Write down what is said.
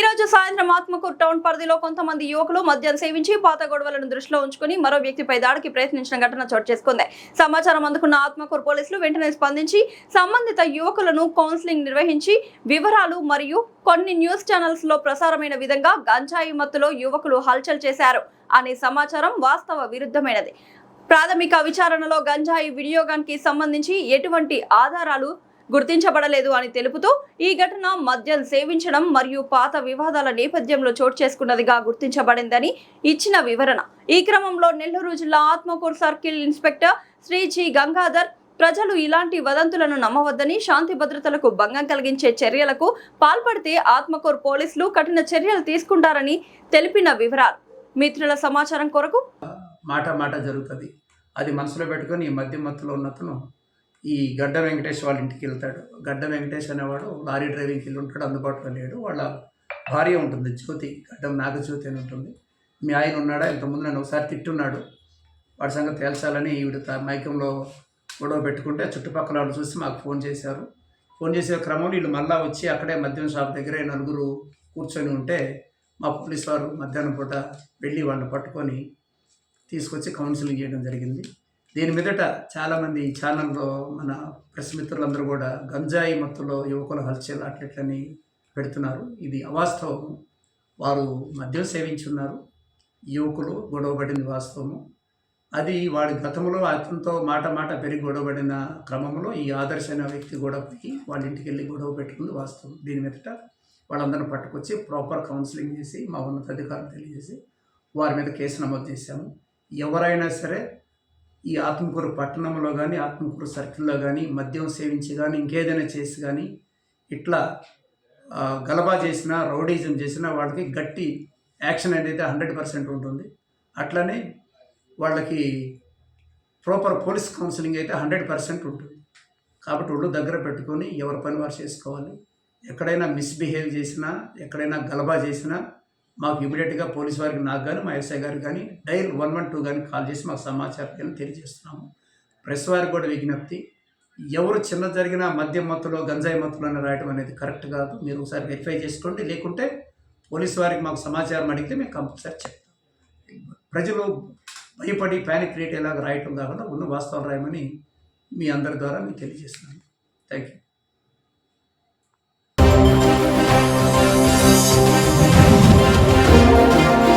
రోజు సాయంత్రం ఆత్మకూరు టౌన్ పరిధిలో కొంతమంది యువకులు మద్యం సేవించి పాత గొడవలను దృష్టిలో ఉంచుకుని మరో వ్యక్తిపై దాడికి ప్రయత్నించిన ఘటన చోటు చేసుకుంది. సమాచారం అందుకున్న ఆత్మకూరు పోలీసులు వెంటనే స్పందించి సంబంధిత యువకులను కౌన్సిలింగ్ నిర్వహించి వివరాలు మరియు కొన్ని న్యూస్ ఛానల్స్ లో ప్రసారమైన విధంగా గంజాయి మత్తులో యువకులు హల్చల్ చేశారు అనే సమాచారం వాస్తవ విరుద్ధమైనది. ప్రాథమిక విచారణలో గంజాయి వినియోగానికి సంబంధించి ఎటువంటి ఆధారాలు గుర్తించబడలేదు అని తెలుపుతూ ఈ ఘటన మద్యం సేవించడం మరియు పాత వివాదాల నేపథ్యంలో చోటు చేసుకున్నదిగా గుర్తించబడిందని ఇచ్చిన వివరణ. ఈ క్రమంలో నెల్లూరు జిల్లా Atmakur circle inspector Shri G Gangadhar ప్రజలు ఇలాంటి వదంతులను నమ్మవద్దని, శాంతి భద్రతలకు భంగం కలిగించే చర్యలకు పాల్పడితే ఆత్మకూరు పోలీసులు కఠిన చర్యలు తీసుకుంటారని తెలిపిన వివరాలు. మిత్రుల సమాచారం కొరకు మాట జరుగుతుంది. అది మనసులో పెట్టుకొని ఈ మద్యం మత్తులో ఉన్నతను ఈ గడ్డ వెంకటేష్ వాళ్ళ ఇంటికి వెళ్తాడు. గడ్డ వెంకటేష్ అనేవాడు లారీ డ్రైవింగ్కి వెళ్ళి ఉంటాడు, అందుబాటులో లేడు. వాళ్ళ భార్య ఉంటుంది జ్యోతి, గడ్డం నాగజ్యోతి అని ఉంటుంది. మీ ఆయన ఉన్నాడా, ఇంతకుముందు నన్ను ఒకసారి తిట్టున్నాడు, వాడి సంగతి తేల్చాలని ఈవిడ మైకంలో గొడవ పెట్టుకుంటే చుట్టుపక్కల వాళ్ళు చూసి మాకు ఫోన్ చేశారు. ఫోన్ చేసే క్రమంలో వీళ్ళు మళ్ళీ వచ్చి అక్కడే మద్యం షాప్ దగ్గరే నలుగురు కూర్చొని ఉంటే మా పోలీసు వారు మధ్యాహ్నం పూట వెళ్ళి వాళ్ళని పట్టుకొని తీసుకొచ్చి కౌన్సిలింగ్ చేయడం జరిగింది. దీని మీదట చాలామంది ఛానల్లో మన ప్రెస్ మిత్రులందరూ కూడా గంజాయి మత్తులో యువకుల హల్చల్ అట్లెట్లని పెడుతున్నారు. ఇది అవాస్తవము. వారు మద్యం సేవించున్నారు, యువకులు గొడవపడింది వాస్తవము. అది వాడి గతంలో అతనితో మాట పెరిగి గొడవపడిన క్రమంలో ఈ ఆదర్శ అనే వ్యక్తి గొడవకి వాళ్ళ ఇంటికి వెళ్ళి గొడవ పెట్టుకుంది వాస్తవం. దీని మీదట వాళ్ళందరిని పట్టుకొచ్చి ప్రాపర్ కౌన్సిలింగ్ చేసి మా ఉన్నతాధికారులు తెలియజేసి వారి మీద కేసు నమోదు చేశాము. ఎవరైనా సరే ఈ ఆత్మకూరు పట్టణంలో కానీ ఆత్మకూరు సర్కిల్లో కానీ మద్యం సేవించి కానీ ఇంకేదైనా చేసి కానీ ఇట్లా గలబా చేసినా రౌడీజం చేసినా వాళ్ళకి గట్టి యాక్షన్ అనేది 100% ఉంటుంది. అట్లనే వాళ్ళకి ప్రాపర్ పోలీస్ కౌన్సిలింగ్ అయితే 100% ఉంటుంది. కాబట్టి వాళ్ళు దగ్గర పెట్టుకొని ఎవరి పని వారు చేసుకోవాలి. ఎక్కడైనా మిస్బిహేవ్ చేసినా, ఎక్కడైనా గలబా చేసినా మాకు ఇమీడియట్గా పోలీసు వారికి, నాకు కానీ మా ఎస్ఐ గారికి కానీ డైల్ 112 కానీ కాల్ చేసి మాకు సమాచారం తెలియజేస్తున్నాము. ప్రెస్ వారికి కూడా విజ్ఞప్తి, ఎవరు చిన్న జరిగిన మద్యం మత్తులో గంజాయి మత్తులో అని రాయడం అనేది కరెక్ట్ కాదు. మీరు ఒకసారి వెరిఫై చేసుకోండి, లేకుంటే పోలీసు వారికి మాకు సమాచారం అడిగితే మేము కంపల్సరీ చెప్తాం. ప్రజలు భయపడి ప్యానిక్ క్రియేట్ అయ్యేలాగా రాయటం కాకుండా ఉన్న వాస్తవాలు రాయమని మీ అందరి ద్వారా మీకు తెలియజేస్తున్నాను. Thank you.